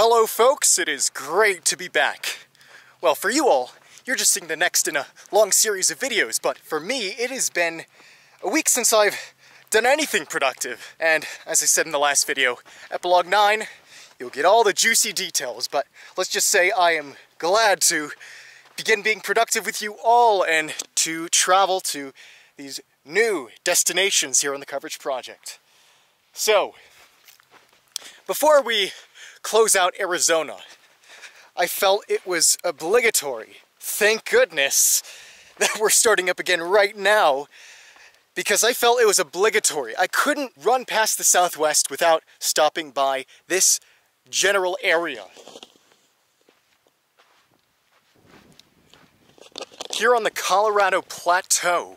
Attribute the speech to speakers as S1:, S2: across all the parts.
S1: Hello folks, it is great to be back. Well, for you all, you're just seeing the next in a long series of videos, but for me, it has been a week since I've done anything productive. And as I said in the last video, Epilogue 9, you'll get all the juicy details, but let's just say I am glad to begin being productive with you all and to travel to these new destinations here on the Coverage Project. So, before we close out Arizona, I felt it was obligatory, thank goodness, that we're starting up again right now, because I felt it was obligatory. I couldn't run past the Southwest without stopping by this general area. Here on the Colorado Plateau,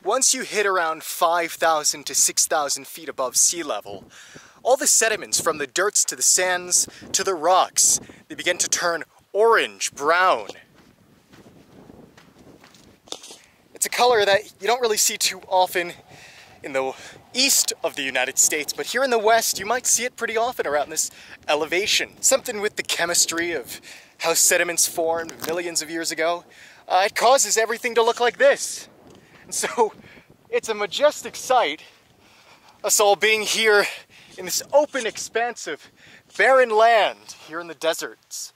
S1: once you hit around 5,000 to 6,000 feet above sea level, all the sediments from the dirts to the sands to the rocks, they begin to turn orange, brown. It's a color that you don't really see too often in the east of the United States, but here in the west you might see it pretty often around this elevation. Something with the chemistry of how sediments formed millions of years ago. It causes everything to look like this. And so it's a majestic sight, us all being here in this open, expansive, barren land here in the deserts.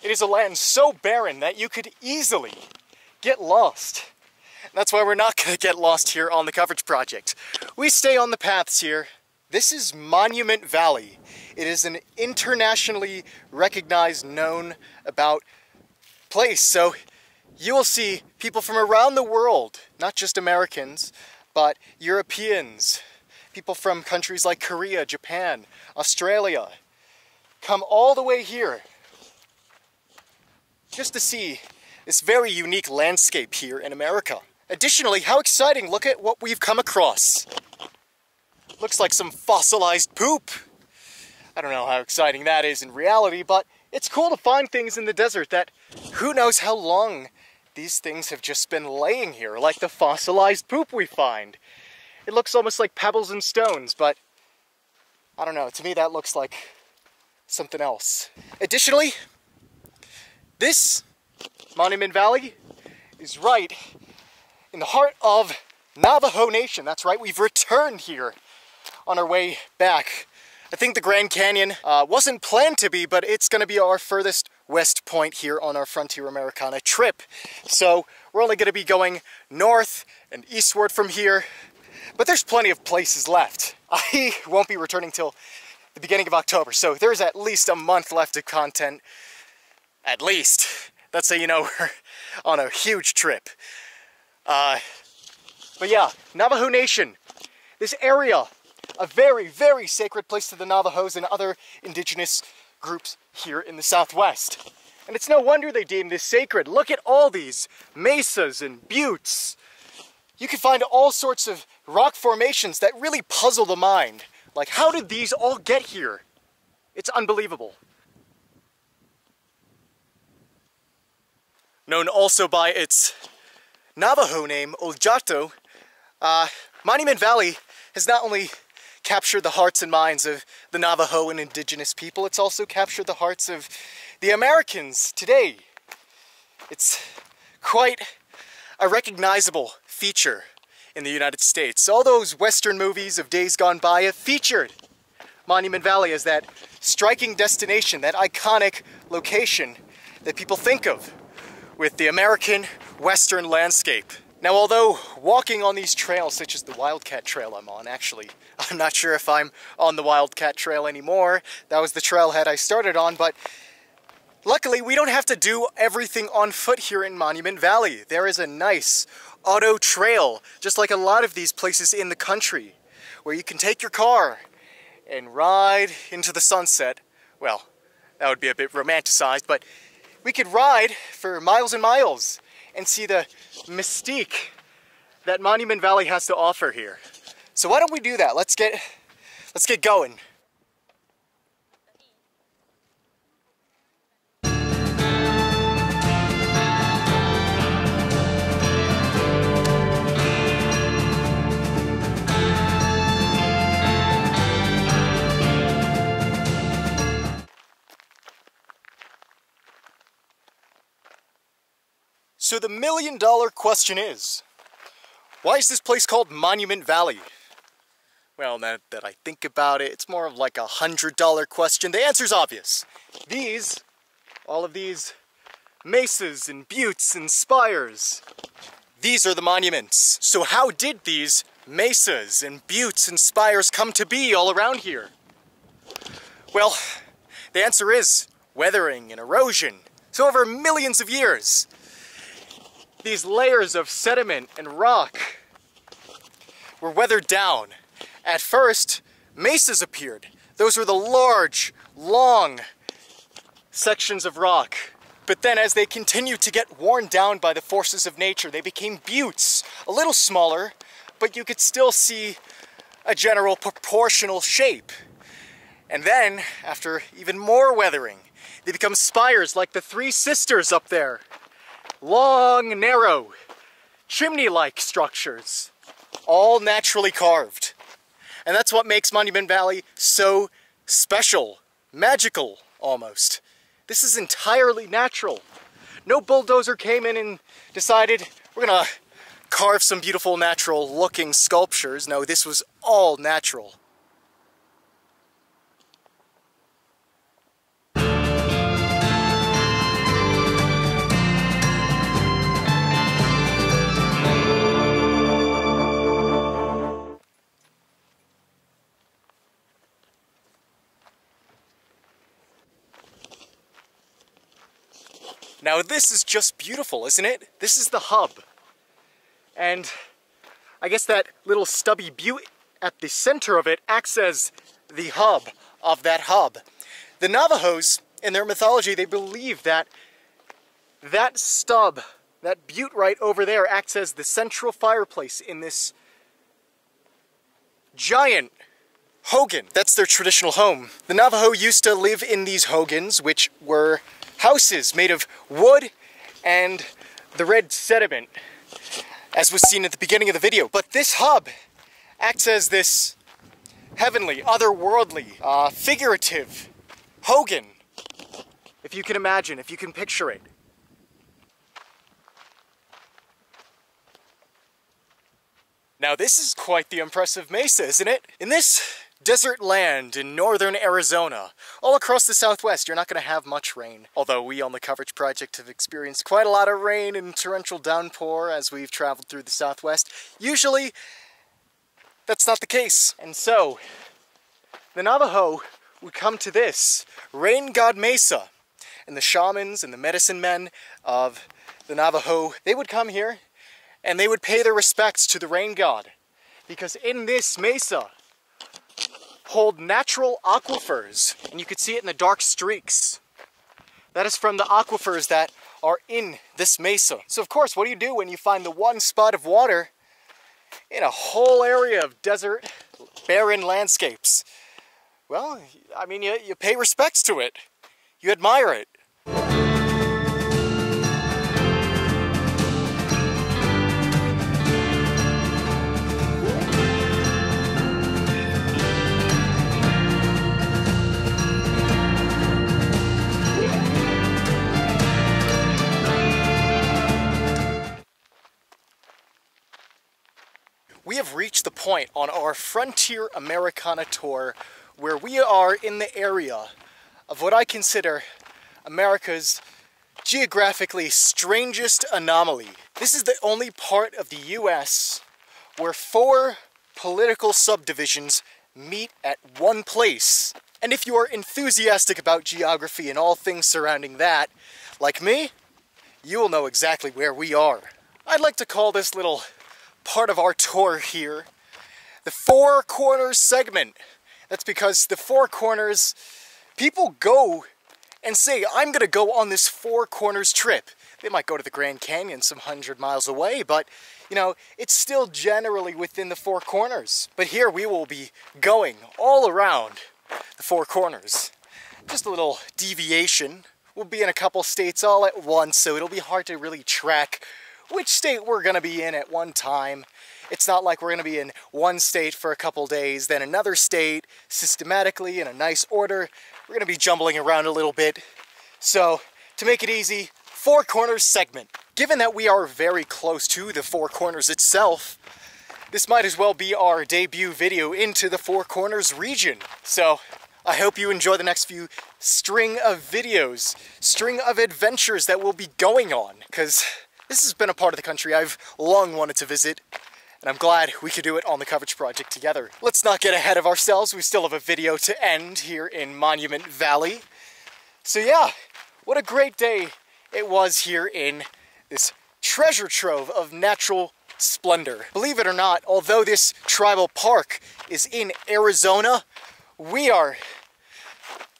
S1: It is a land so barren that you could easily get lost. And that's why we're not going to get lost here on the Coverage Project. We stay on the paths here. This is Monument Valley. It is an internationally recognized, known about place. So you will see people from around the world, not just Americans, but Europeans, people from countries like Korea, Japan, Australia, come all the way here just to see this very unique landscape here in America. Additionally, how exciting, look at what we've come across. Looks like some fossilized poop. I don't know how exciting that is in reality, but it's cool to find things in the desert that who knows how long these things have just been laying here, like the fossilized poop we find. It looks almost like pebbles and stones, but I don't know, to me that looks like something else. Additionally, this Monument Valley is right in the heart of Navajo Nation. That's right, we've returned here on our way back. I think the Grand Canyon wasn't planned to be, but it's going to be our furthest west point here on our Frontier Americana trip. So we're only going to be going north and eastward from here. But there's plenty of places left. I won't be returning till the beginning of October, so there's at least a month left of content. At least. That's how you know we're on a huge trip. But yeah, Navajo Nation. This area, a very, very sacred place to the Navajos and other indigenous groups here in the Southwest. And it's no wonder they deem this sacred. Look at all these mesas and buttes. You can find all sorts of rock formations that really puzzle the mind. Like, how did these all get here? It's unbelievable. Known also by its Navajo name, Oljato, Monument Valley has not only captured the hearts and minds of the Navajo and indigenous people, it's also captured the hearts of the Americans today. It's quite a recognizable feature in the United States. All those Western movies of days gone by have featured Monument Valley as that striking destination, that iconic location that people think of with the American Western landscape. Now, although walking on these trails, such as the Wildcat Trail I'm on, actually, I'm not sure if I'm on the Wildcat Trail anymore. That was the trailhead I started on, but luckily we don't have to do everything on foot here in Monument Valley. There is a nice auto trail, just like a lot of these places in the country, where you can take your car and ride into the sunset. Well, that would be a bit romanticized, but we could ride for miles and miles and see the mystique that Monument Valley has to offer here. So why don't we do that? Let's get going. So the million-dollar question is, why is this place called Monument Valley? Well, now that I think about it, it's more of like $100 question. The answer's obvious. All of these mesas and buttes and spires, these are the monuments. So how did these mesas and buttes and spires come to be all around here? Well, the answer is weathering and erosion. So over millions of years, these layers of sediment and rock were weathered down. At first, mesas appeared. Those were the large, long sections of rock. But then as they continued to get worn down by the forces of nature, they became buttes, a little smaller, but you could still see a general proportional shape. And then, after even more weathering, they become spires like the Three Sisters up there. Long, narrow, chimney-like structures, all naturally carved. And that's what makes Monument Valley so special, magical almost. This is entirely natural. No bulldozer came in and decided, we're gonna carve some beautiful natural looking sculptures. No, this was all natural. Now this is just beautiful, isn't it? This is the hub. And I guess that little stubby butte at the center of it acts as the hub of that hub. The Navajos, in their mythology, they believe that that stub, that butte right over there, acts as the central fireplace in this giant hogan. That's their traditional home. The Navajo used to live in these hogans, which were houses made of wood and the red sediment, as was seen at the beginning of the video. But this hub acts as this heavenly, otherworldly, figurative hogan, if you can imagine, if you can picture it. Now this is quite the impressive mesa, isn't it? In this desert land in northern Arizona, all across the southwest, you're not going to have much rain. Although we on the coverage project have experienced quite a lot of rain and torrential downpour as we've traveled through the southwest. Usually, that's not the case. And so, the Navajo would come to this rain god mesa, and the shamans and the medicine men of the Navajo, they would come here and they would pay their respects to the rain god, because in this mesa hold natural aquifers, and you could see it in the dark streaks. That is from the aquifers that are in this mesa. So of course, what do you do when you find the one spot of water in a whole area of desert, barren landscapes? Well, I mean, you pay respects to it. You admire it. We have reached the point on our Frontier Americana Tour where we are in the area of what I consider America's geographically strangest anomaly. This is the only part of the US where 4 political subdivisions meet at one place. And if you are enthusiastic about geography and all things surrounding that, like me, you will know exactly where we are. I'd like to call this little part of our tour here the Four Corners segment. That's because the Four Corners, people go and say, I'm gonna go on this Four Corners trip. They might go to the Grand Canyon some 100 miles away, but you know, it's still generally within the Four Corners. But here we will be going all around the Four Corners. Just a little deviation. We'll be in a couple states all at once, so it'll be hard to really track which state we're going to be in at one time. It's not like we're going to be in one state for a couple days, then another state, systematically in a nice order. We're going to be jumbling around a little bit. So, to make it easy, Four Corners segment. given that we are very close to the Four Corners itself, this might as well be our debut video into the Four Corners region. So I hope you enjoy the next few string of videos, string of adventures that we'll be going on, because this has been a part of the country I've long wanted to visit, and I'm glad we could do it on the coverage project together. Let's not get ahead of ourselves. We still have a video to end here in Monument Valley. So yeah, what a great day it was here in this treasure trove of natural splendor. Believe it or not, although this tribal park is in Arizona, we are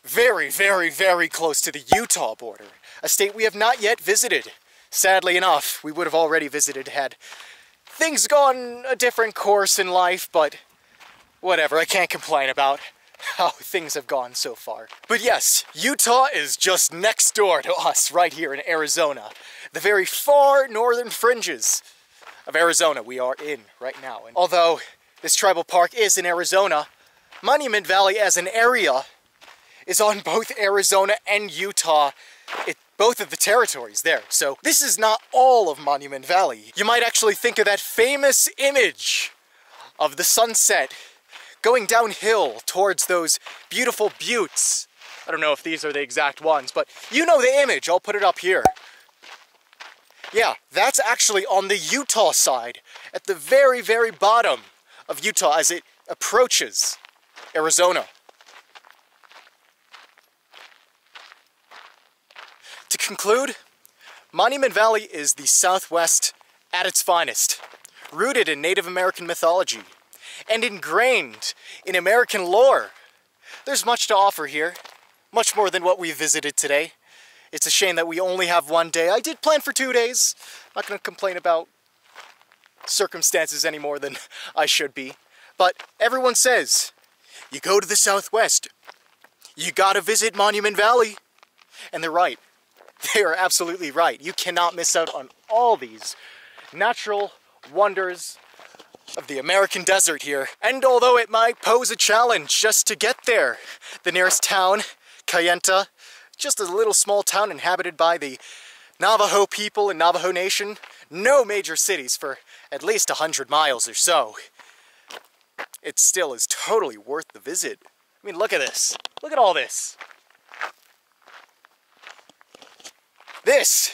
S1: very, very, very close to the Utah border, a state we have not yet visited. Sadly enough, we would have already visited had things gone a different course in life, but whatever, I can't complain about how things have gone so far. But yes, Utah is just next door to us right here in Arizona. The very far northern fringes of Arizona we are in right now. And although this tribal park is in Arizona, Monument Valley as an area is on both Arizona and Utah. Both of the territories there. So this is not all of Monument Valley. You might actually think of that famous image of the sunset going downhill towards those beautiful buttes. I don't know if these are the exact ones, but you know the image. I'll put it up here. Yeah, that's actually on the Utah side, at the very, very bottom of Utah as it approaches Arizona. To conclude, Monument Valley is the Southwest at its finest, rooted in Native American mythology and ingrained in American lore. There's much to offer here, much more than what we visited today. It's a shame that we only have one day. I did plan for 2 days. I'm not going to complain about circumstances any more than I should be. But everyone says, you go to the Southwest, you gotta visit Monument Valley. And they're right. They are absolutely right. You cannot miss out on all these natural wonders of the American desert here. And although it might pose a challenge just to get there, the nearest town, Kayenta, just a little small town inhabited by the Navajo people in Navajo Nation, no major cities for at least 100 miles or so. It still is totally worth the visit. I mean, look at this. Look at all this. This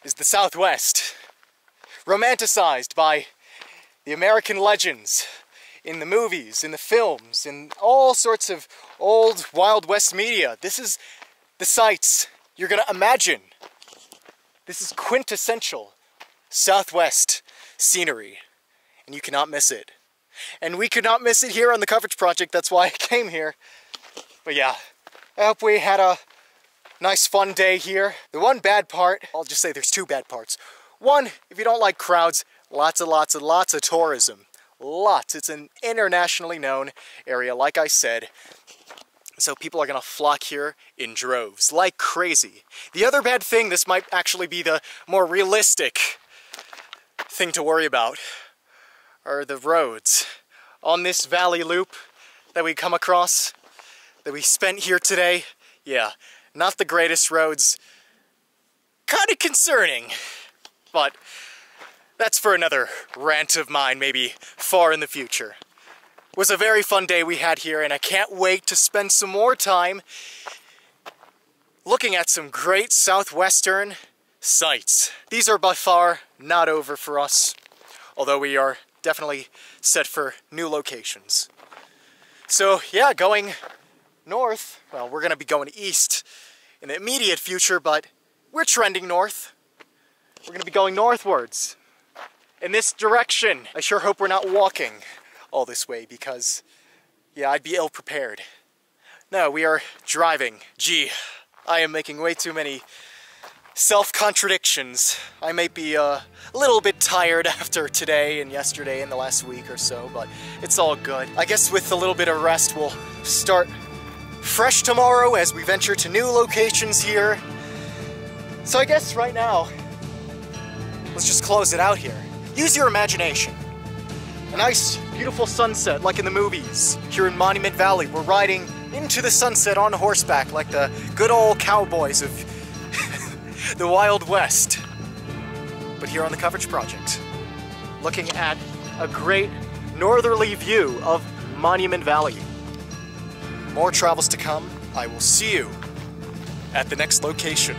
S1: is the Southwest, romanticized by the American legends in the movies, in the films, in all sorts of old Wild West media. This is the sights you're gonna imagine. This is quintessential Southwest scenery, and you cannot miss it. And we could not miss it here on the coverage project, that's why I came here. But yeah, I hope we had a nice fun day here. The one bad part, I'll just say there's two bad parts. One, if you don't like crowds, lots of tourism. Lots. It's an internationally known area, like I said. So people are gonna flock here in droves, like crazy. The other bad thing, this might actually be the more realistic thing to worry about, are the roads. On this valley loop that we come across, that we spent here today, yeah, not the greatest roads. Kind of concerning, but that's for another rant of mine, maybe far in the future. It was a very fun day we had here, and I can't wait to spend some more time looking at some great southwestern sights. These are by far not over for us, although we are definitely set for new locations. So yeah, going north, well, we're gonna be going east in the immediate future, but we're trending north. We're gonna be going northwards in this direction. I sure hope we're not walking all this way because, yeah, I'd be ill prepared. No, we are driving. Gee, I am making way too many self-contradictions. I may be a little bit tired after today and yesterday and the last week or so, but it's all good. I guess with a little bit of rest, we'll start fresh tomorrow as we venture to new locations here. So I guess right now, let's just close it out here. Use your imagination. A nice, beautiful sunset like in the movies. Here in Monument Valley, we're riding into the sunset on horseback like the good old cowboys of the Wild West. but here on the Coverage Project, looking at a great northerly view of Monument Valley. More travels to come. I will see you at the next location.